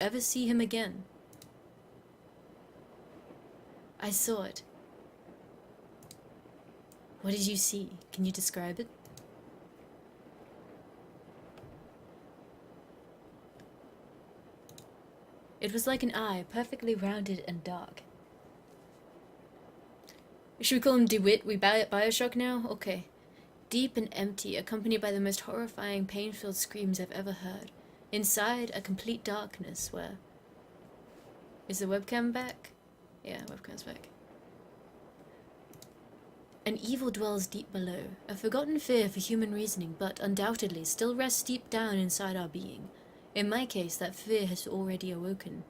ever see him again. I saw it. What did you see? Can you describe it? It was like an eye, perfectly rounded and dark. Should we call him DeWitt? We Bioshock now? Okay. Deep and empty, accompanied by the most horrifying, pain-filled screams I've ever heard. Inside, a complete darkness where... Is the webcam back? Yeah, webcam's back. An evil dwells deep below, a forgotten fear for human reasoning, but undoubtedly still rests deep down inside our being. In my case, that fear has already awoken.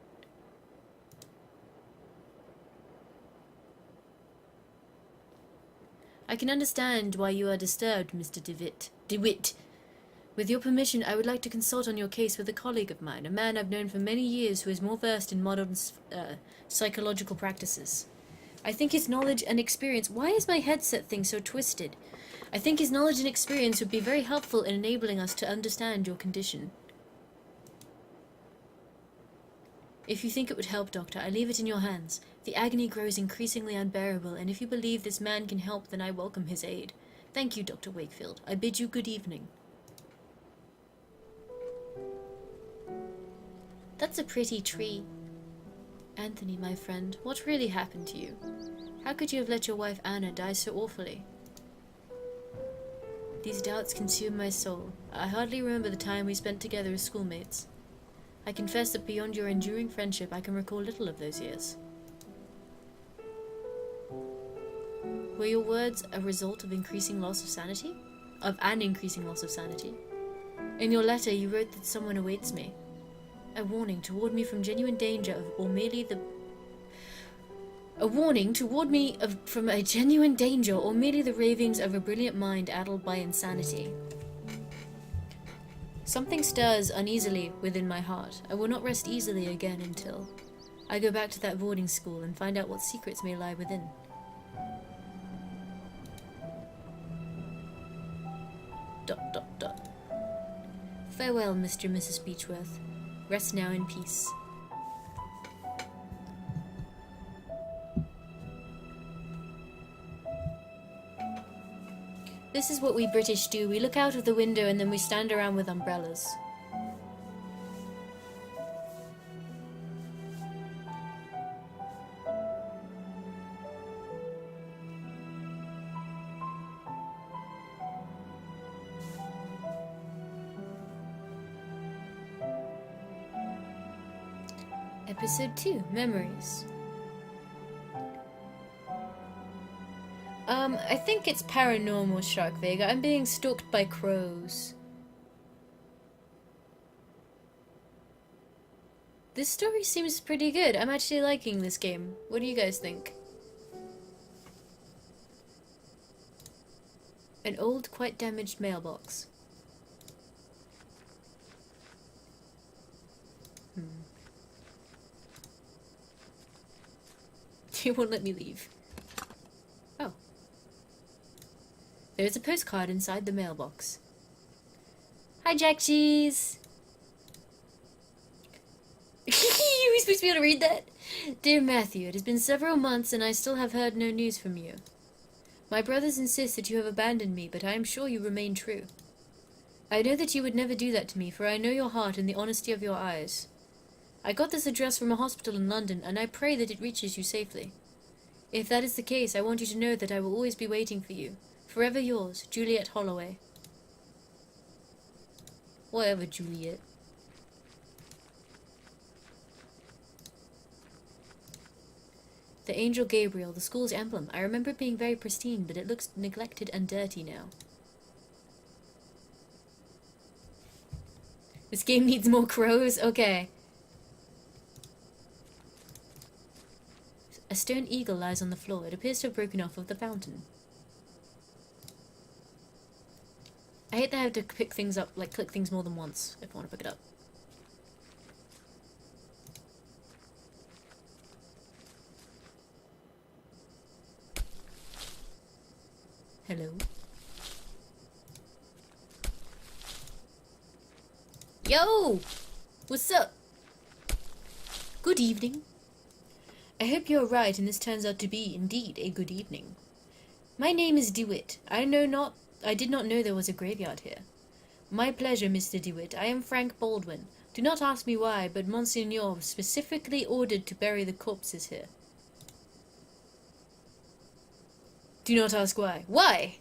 I can understand why you are disturbed, Mr. DeWitt. With your permission, I would like to consult on your case with a colleague of mine, a man I've known for many years who is more versed in modern psychological practices. I think his knowledge and experience... Why is my headset thing so twisted? I think his knowledge and experience would be very helpful in enabling us to understand your condition. If you think it would help, Doctor, I leave it in your hands. The agony grows increasingly unbearable, and if you believe this man can help, then I welcome his aid. Thank you, Dr. Wakefield. I bid you good evening. That's a pretty tree. Anthony, my friend, what really happened to you? How could you have let your wife Anna die so awfully? These doubts consume my soul. I hardly remember the time we spent together as schoolmates. I confess that beyond your enduring friendship, I can recall little of those years. Were your words a result of increasing loss of sanity? Of an increasing loss of sanity? In your letter, you wrote that someone awaits me. A warning toward me from genuine danger of, or merely the... A warning toward me of, from a genuine danger, or merely the ravings of a brilliant mind addled by insanity. Something stirs uneasily within my heart. I will not rest easily again until I go back to that boarding school and find out what secrets may lie within. ... Farewell, Mr. and Mrs. Beechworth. Rest now in peace. This is what we British do. We look out of the window and then we stand around with umbrellas. Episode 2, Memories. I think it's paranormal, Shark Vega. I'm being stalked by crows. This story seems pretty good. I'm actually liking this game. What do you guys think? An old, quite damaged mailbox. He won't let me leave. Oh. There's a postcard inside the mailbox. Hi, Jack Cheese! You were supposed to be able to read that? Dear Matthew, it has been several months and I still have heard no news from you. My brothers insist that you have abandoned me, but I am sure you remain true. I know that you would never do that to me, for I know your heart and the honesty of your eyes. I got this address from a hospital in London, and I pray that it reaches you safely. If that is the case, I want you to know that I will always be waiting for you. Forever yours, Juliet Holloway. Whatever, Juliet. The Angel Gabriel, the school's emblem. I remember it being very pristine, but it looks neglected and dirty now. This game needs more crows? Okay. A stone eagle lies on the floor. It appears to have broken off of the fountain. I hate that I have to pick things up, like click things more than once if I want to pick it up. Hello. Yo! What's up? Good evening. I hope you're right and this turns out to be, indeed, a good evening. My name is DeWitt. I did not know there was a graveyard here. My pleasure, Mr. DeWitt. I am Frank Baldwin. Do not ask me why, but Monsignor specifically ordered to bury the corpses here. Do not ask why. Why?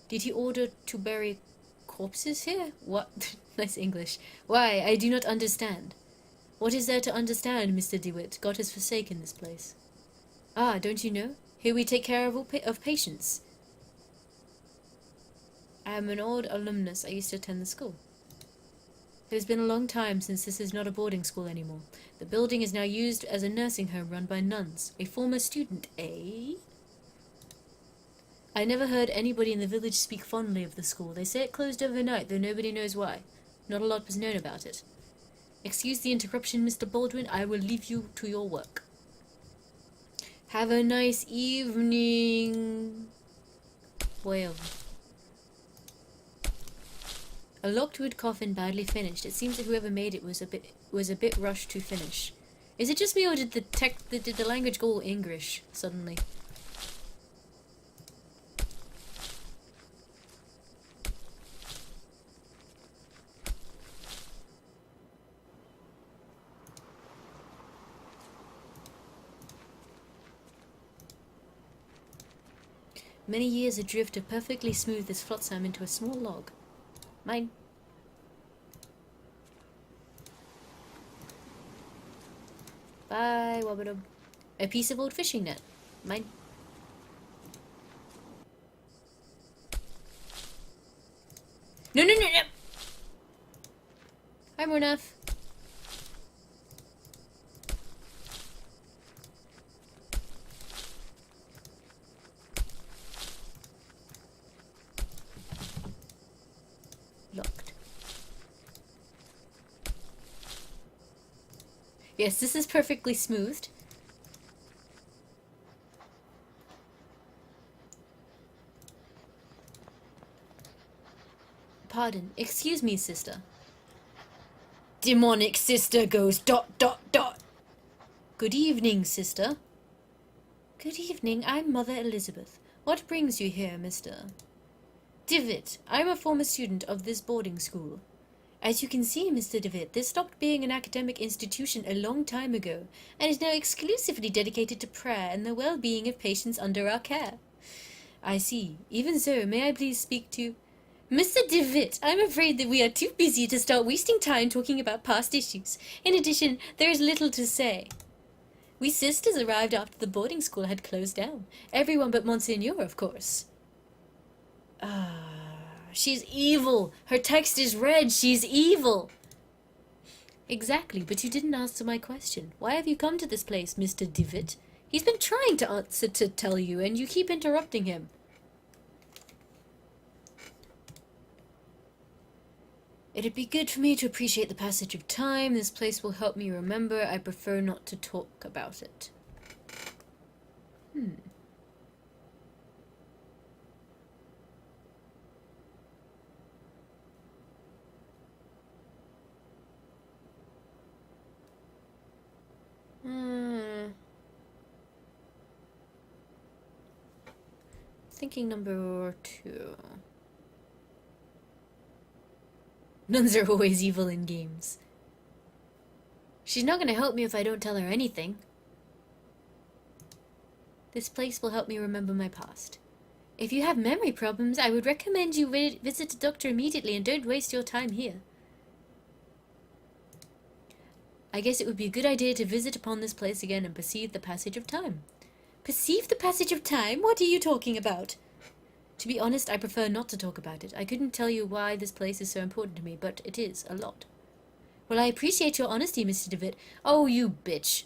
Did he order to bury corpses here? What? Nice English. Why? I do not understand. What is there to understand, Mr. DeWitt? God has forsaken this place. Ah, don't you know? Here we take care of patients. I am an old alumnus. I used to attend the school. It has been a long time since this is not a boarding school anymore. The building is now used as a nursing home run by nuns. A former student, eh? I never heard anybody in the village speak fondly of the school. They say it closed overnight, though nobody knows why. Not a lot was known about it. Excuse the interruption, Mr. Baldwin. I will leave you to your work. Have a nice evening. Well. A locked wood coffin badly finished. It seems that whoever made it was a bit rushed to finish. Is it just me or did the language go all English suddenly? Many years adrift have perfectly smoothed this flotsam into a small log. Mine. Bye, Wobbadub. A piece of old fishing net. Mine. No, no, no, no! I'm enough. Locked. Yes, this is perfectly smoothed. Pardon. Excuse me, sister. Demonic sister goes ... Good evening, sister. Good evening. I'm Mother Elizabeth. What brings you here, Mr. DeWitt? I'm a former student of this boarding school. As you can see, Mr. DeWitt, this stopped being an academic institution a long time ago, and is now exclusively dedicated to prayer and the well-being of patients under our care. I see. Even so, may I please speak to... Mr. DeWitt, I'm afraid that we are too busy to start wasting time talking about past issues. In addition, there is little to say. We sisters arrived after the boarding school had closed down. Everyone but Monsignor, of course. She's evil. Her text is red. She's evil. Exactly, but you didn't answer my question. Why have you come to this place, Mr. DeWitt? He's been trying to answer to tell you, and you keep interrupting him. It'd be good for me to appreciate the passage of time. This place will help me remember. I prefer not to talk about it. Thinking number 2. Nuns are always evil in games. She's not going to help me if I don't tell her anything. This place will help me remember my past. If you have memory problems, I would recommend you visit a doctor immediately and don't waste your time here. I guess it would be a good idea to visit upon this place again and perceive the passage of time. Perceive the passage of time? What are you talking about? To be honest, I prefer not to talk about it. I couldn't tell you why this place is so important to me, but it is a lot. Well, I appreciate your honesty, Mr. DeWitt. Oh, you bitch.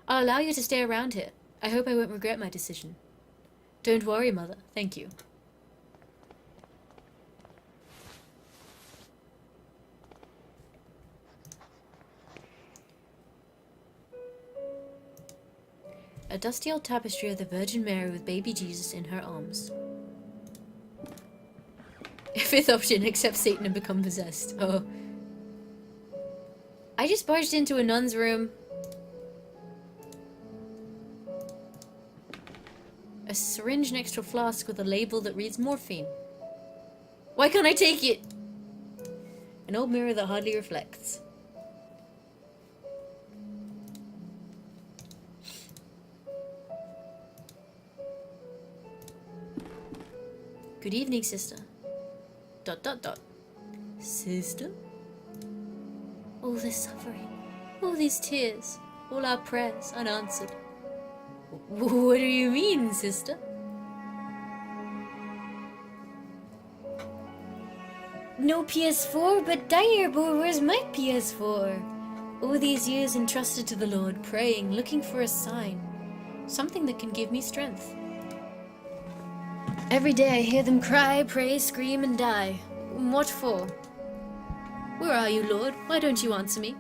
I'll allow you to stay around here. I hope I won't regret my decision. Don't worry, Mother. Thank you. A dusty old tapestry of the Virgin Mary with baby Jesus in her arms. Fifth option, accept Satan and become possessed. Oh. I just barged into a nun's room. A syringe next to a flask with a label that reads morphine. Why can't I take it? An old mirror that hardly reflects. Good evening, sister. ... Sister? All this suffering, all these tears, all our prayers unanswered. What do you mean, sister? No PS4, but Direboy, where's my PS4? All these years entrusted to the Lord, praying, looking for a sign. Something that can give me strength. Every day I hear them cry, pray, scream, and die. What for? Where are you, Lord? Why don't you answer me?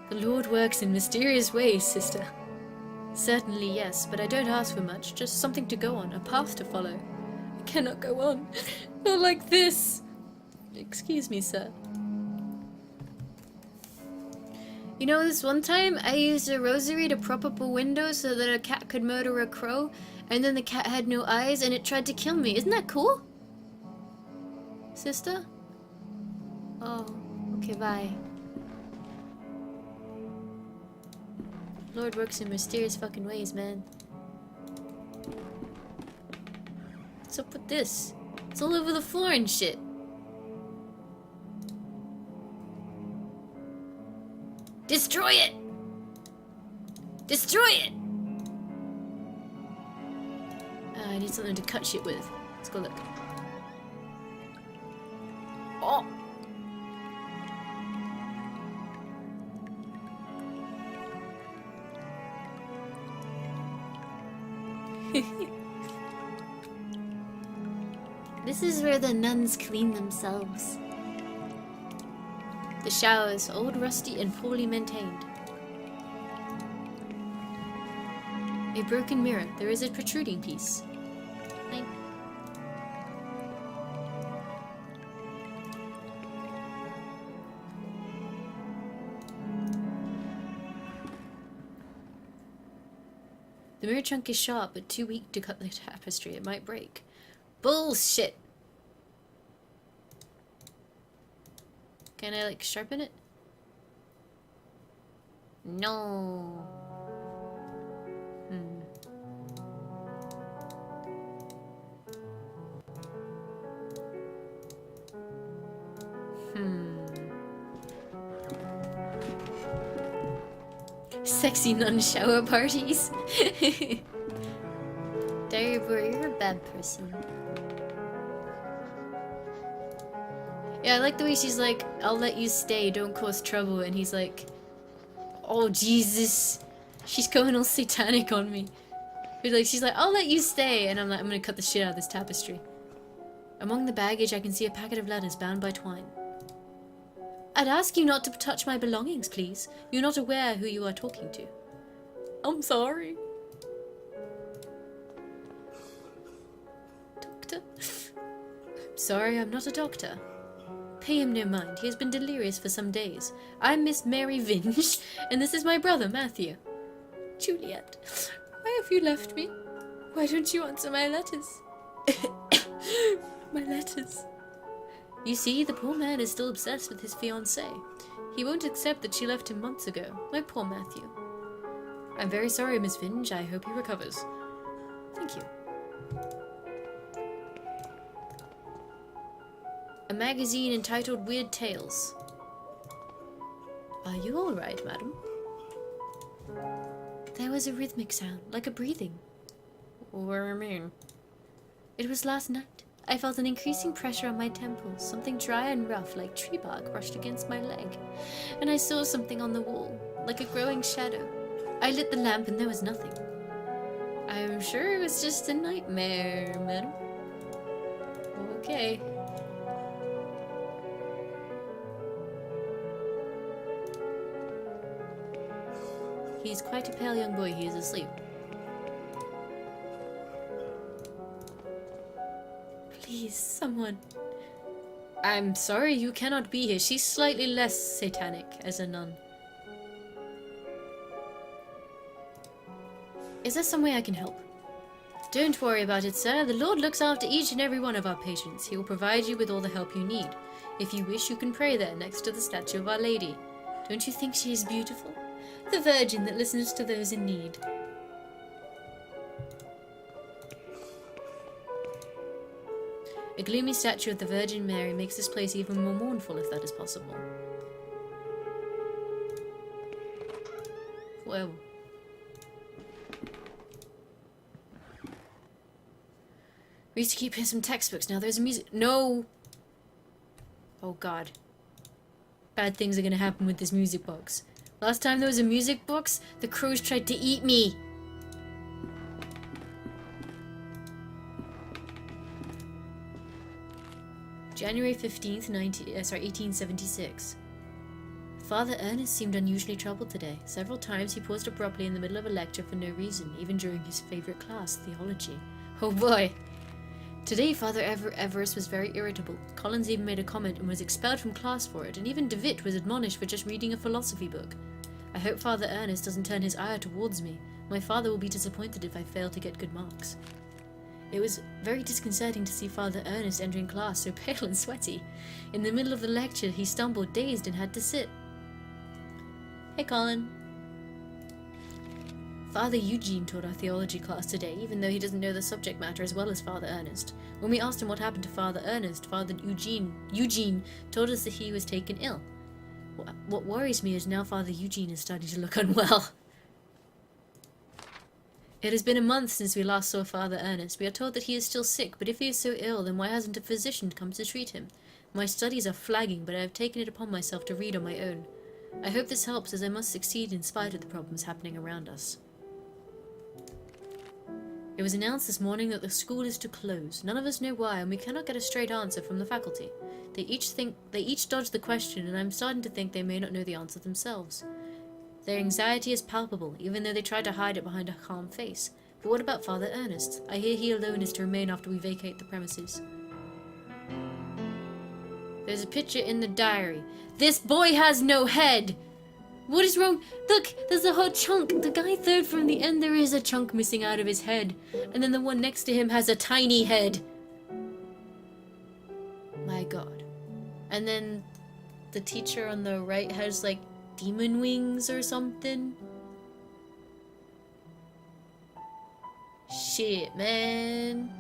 The Lord works in mysterious ways, sister. Certainly, yes, but I don't ask for much, just something to go on, a path to follow. I cannot go on. Not like this. Excuse me, sir. You know, this one time I used a rosary to prop up a window so that a cat could murder a crow, and then the cat had no eyes and it tried to kill me. Isn't that cool? Sister? Oh, okay, bye. Lord works in mysterious fucking ways, man. What's up with this? It's all over the floor and shit. Destroy it! Destroy it! I need something to cut shit with. Let's go look. Oh! This is where the nuns clean themselves. The shower is old, rusty, and poorly maintained. A broken mirror. There is a protruding piece. The mirror chunk is sharp, but too weak to cut the tapestry. It might break. Bullshit! Can I, like, sharpen it? No. Sexy nun shower parties. Direboy, you're a bad person. Yeah, I like the way she's like, I'll let you stay, don't cause trouble, and he's like, oh Jesus, she's going all satanic on me. But like, she's like, I'll let you stay, and I'm like, I'm gonna cut the shit out of this tapestry. Among the baggage, I can see a packet of letters bound by twine. I'd ask you not to touch my belongings, please. You're not aware who you are talking to. I'm sorry. Doctor? I'm sorry, I'm not a doctor. Pay him no mind. He has been delirious for some days. I'm Miss Mary Vinge, and this is my brother, Matthew. Juliet, why have you left me? Why don't you answer my letters? My letters. You see, the poor man is still obsessed with his fiancée. He won't accept that she left him months ago. My poor Matthew. I'm very sorry, Miss Vinge. I hope he recovers. Thank you. A magazine entitled Weird Tales. Are you all right, madam? There was a rhythmic sound, like a breathing. What do you mean? It was last night. I felt an increasing pressure on my temples. Something dry and rough, like tree bark, brushed against my leg. And I saw something on the wall, like a growing shadow. I lit the lamp and there was nothing. I'm sure it was just a nightmare, madam. Okay. He's quite a pale young boy. He is asleep. Please, someone. I'm sorry you cannot be here. She's slightly less satanic as a nun. Is there some way I can help? Don't worry about it, sir. The Lord looks after each and every one of our patients. He will provide you with all the help you need. If you wish, you can pray there next to the statue of Our Lady. Don't you think she is beautiful? The Virgin that listens to those in need. A gloomy statue of the Virgin Mary makes this place even more mournful, if that is possible. Well. We used to keep here some textbooks. Now there's a music. No! Oh god. Bad things are gonna happen with this music box. Last time there was a music box, the crows tried to eat me. January 15th, 1876. Father Ernest seemed unusually troubled today. Several times he paused abruptly in the middle of a lecture for no reason, even during his favorite class, theology. Oh boy! Today, Father Everest was very irritable. Collins even made a comment and was expelled from class for it, and even DeWitt was admonished for just reading a philosophy book. I hope Father Ernest doesn't turn his ire towards me. My father will be disappointed if I fail to get good marks. It was very disconcerting to see Father Ernest entering class so pale and sweaty. In the middle of the lecture, he stumbled, dazed, and had to sit. Hey, Colin. Father Eugene taught our theology class today, even though he doesn't know the subject matter as well as Father Ernest. When we asked him what happened to Father Ernest, Father Eugene told us that he was taken ill. What worries me is now Father Eugene is starting to look unwell. It has been a month since we last saw Father Ernest. We are told that he is still sick, but if he is so ill, then why hasn't a physician come to treat him? My studies are flagging, but I have taken it upon myself to read on my own. I hope this helps, as I must succeed in spite of the problems happening around us. It was announced this morning that the school is to close. None of us know why, and we cannot get a straight answer from the faculty. They each dodge the question, and I'm starting to think they may not know the answer themselves. Their anxiety is palpable, even though they try to hide it behind a calm face. But what about Father Ernest? I hear he alone is to remain after we vacate the premises. There's a picture in the diary. This boy has no head! What is wrong? Look, there's a whole chunk. The guy third from the end, there is a chunk missing out of his head. And then the one next to him has a tiny head. My god. And then the teacher on the right has like demon wings or something. Shit, man.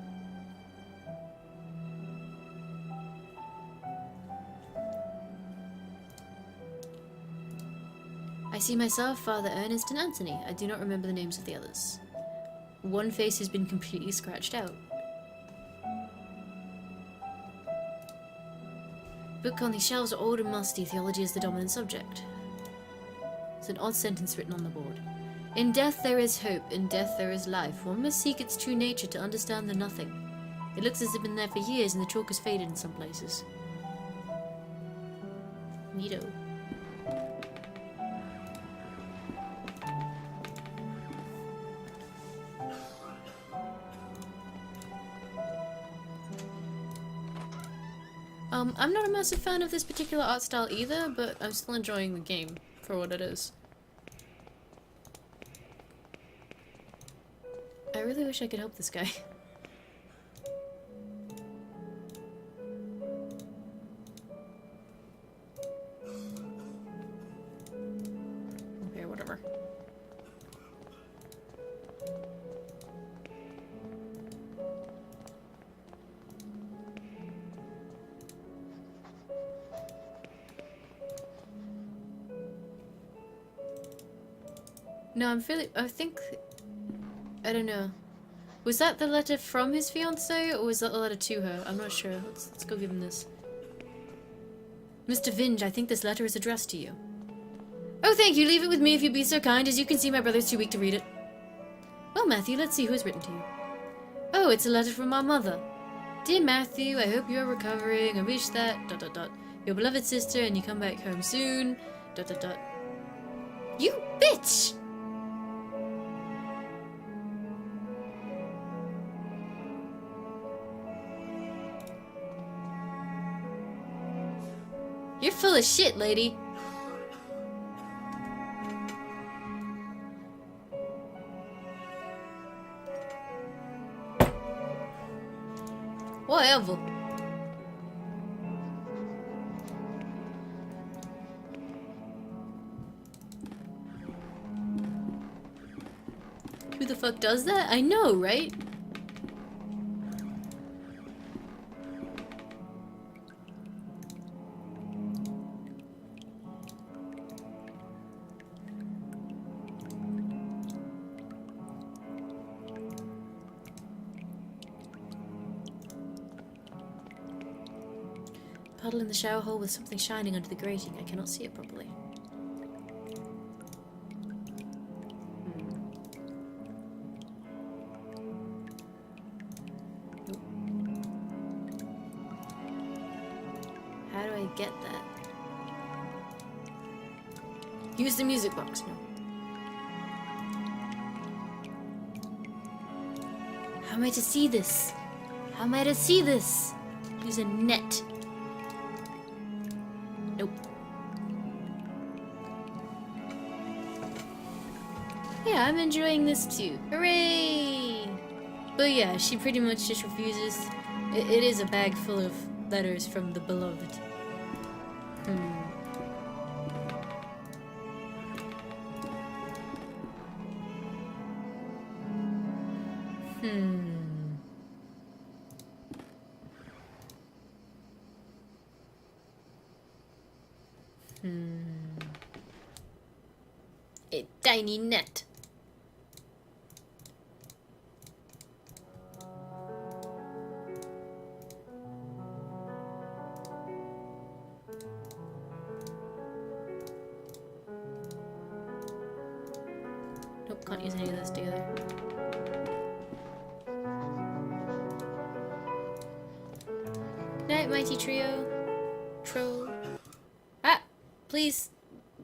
I see myself, Father Ernest, and Anthony. I do not remember the names of the others. One face has been completely scratched out. Book on these shelves are old and musty. Theology is the dominant subject. It's an odd sentence written on the board. In death there is hope, in death there is life. One must seek its true nature to understand the nothing. It looks as if it's been there for years and the chalk has faded in some places. Neato. I'm not a massive fan of this particular art style either, but I'm still enjoying the game for what it is. I really wish I could help this guy. Okay, whatever. No, I think, I don't know. Was that the letter from his fiancée, or was that the letter to her? I'm not sure. Let's go give him this. Mr. Vinge, I think this letter is addressed to you. Oh, thank you. Leave it with me if you'd be so kind. As you can see, my brother's too weak to read it. Well, Matthew, let's see who has written to you. Oh, it's a letter from our mother. Dear Matthew, I hope you are recovering. I wish that... ... Your beloved sister, and you come back home soon... ... You bitch! You're full of shit, lady. Whatever. Who the fuck does that? I know, right? Puddle in the shower hole with something shining under the grating. I cannot see it properly. Nope. How do I get that? Use the music box. No. How am I to see this? How am I to see this? Use a net. Nope. Yeah, I'm enjoying this too. Hooray! But yeah, she pretty much just refuses. It is a bag full of letters from the beloved. A tiny net. Nope, can't use any of this together. Night, mighty trio. Troll. Ah! Please.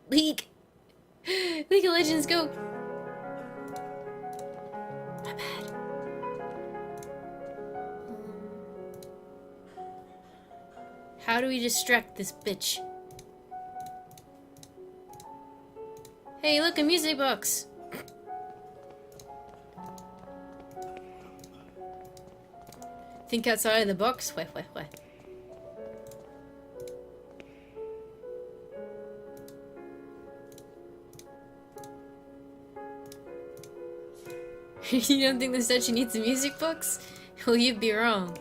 League. League of Legends, go! My bad. How do we distract this bitch? Hey, look, a music box! Think outside of the box? Why? You don't think the statue needs a music box? Well, you'd be wrong.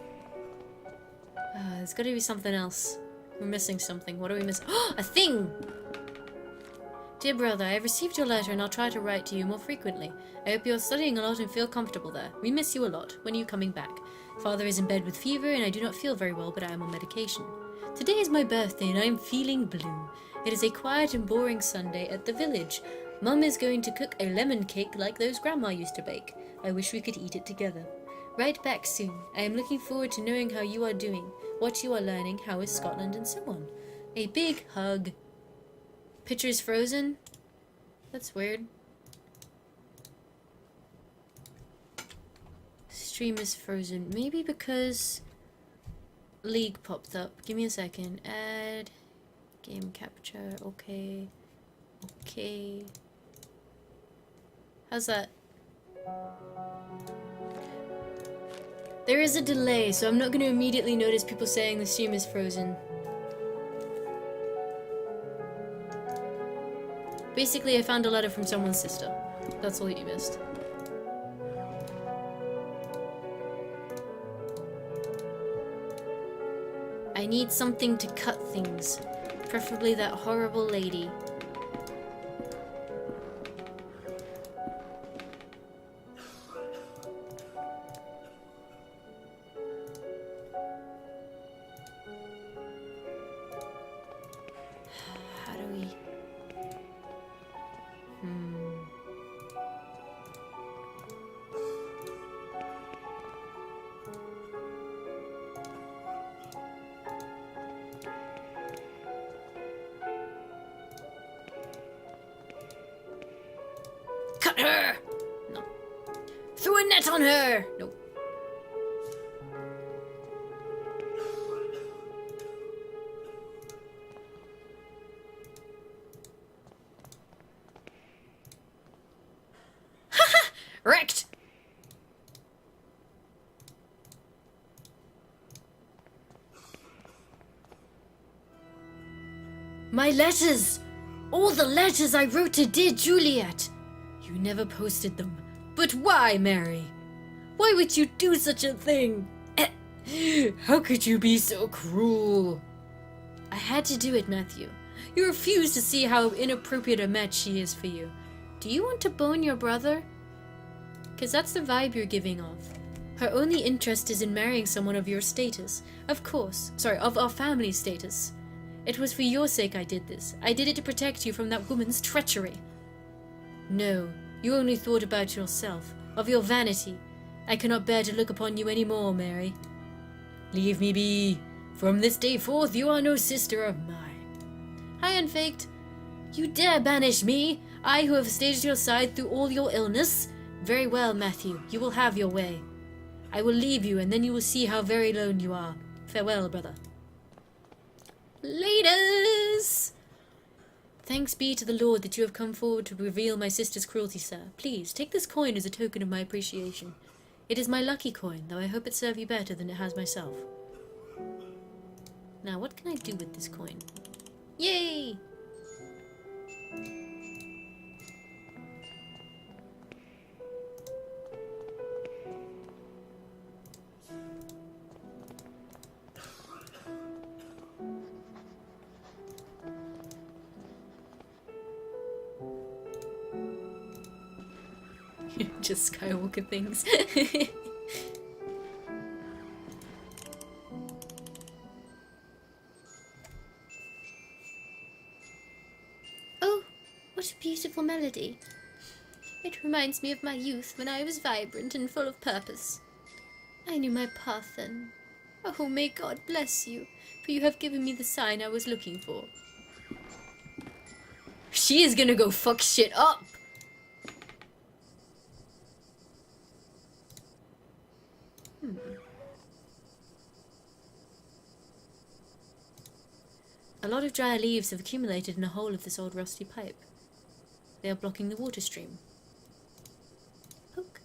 There's gotta be something else. We're missing something. What are we missing? Oh, a thing! Dear brother, I have received your letter and I'll try to write to you more frequently. I hope you're studying a lot and feel comfortable there. We miss you a lot. When are you coming back? Father is in bed with fever and I do not feel very well, but I am on medication. Today is my birthday and I am feeling blue. It is a quiet and boring Sunday at the village. Mum is going to cook a lemon cake like those Grandma used to bake. I wish we could eat it together. Write back soon. I am looking forward to knowing how you are doing, what you are learning, how is Scotland, and so on. A big hug. Picture is frozen? That's weird. Stream is frozen. Maybe because League popped up. Give me a second. Add game capture. Okay. Okay. How's that? There is a delay, so I'm not going to immediately notice people saying the stream is frozen. Basically, I found a letter from someone's sister. That's all you missed. I need something to cut things. Preferably that horrible lady. Cut her! No. Throw a net on her! Nope. Haha! Wrecked! My letters! All the letters I wrote to dear Juliet! You never posted them. But why, Mary? Why would you do such a thing? How could you be so cruel? I had to do it, Matthew. You refuse to see how inappropriate a match she is for you. Do you want to bone your brother? 'Cause that's the vibe you're giving off. Her only interest is in marrying someone of your status. Of course. Sorry, of our family status. It was for your sake I did this. I did it to protect you from that woman's treachery. No, you only thought about yourself, of your vanity. I cannot bear to look upon you any more, Mary. Leave me be. From this day forth you are no sister of mine. Hi, Unfaked. You dare banish me? I who have stayed at your side through all your illness? Very well, Matthew, you will have your way. I will leave you, and then you will see how very alone you are. Farewell, brother. Laters! Thanks be to the Lord that you have come forward to reveal my sister's cruelty, sir. Please, take this coin as a token of my appreciation. It is my lucky coin, though I hope it serve you better than it has myself. Now, what can I do with this coin? Yay! Just Skywalker things. Oh, what a beautiful melody. It reminds me of my youth when I was vibrant and full of purpose. I knew my path then. Oh, may God bless you, for you have given me the sign I was looking for. She is gonna go fuck shit up! A lot of dry leaves have accumulated in a hole of this old rusty pipe. They are blocking the water stream. Poke.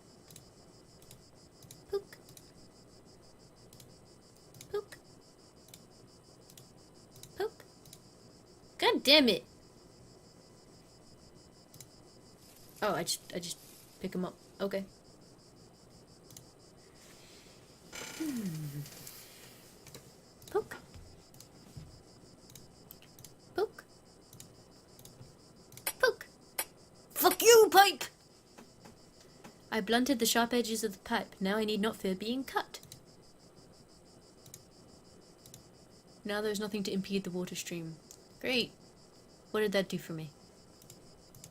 Poke. Poke. Poke. God damn it! Oh, I just pick them up. Okay. Poke. Poke. Poke. Fuck you, pipe! I blunted the sharp edges of the pipe. Now I need not fear being cut. Now there's nothing to impede the water stream. Great. What did that do for me?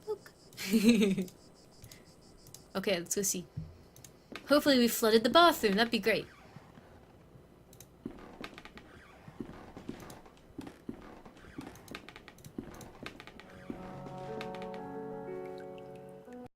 Poke. Okay, let's go see. Hopefully we flooded the bathroom. That'd be great.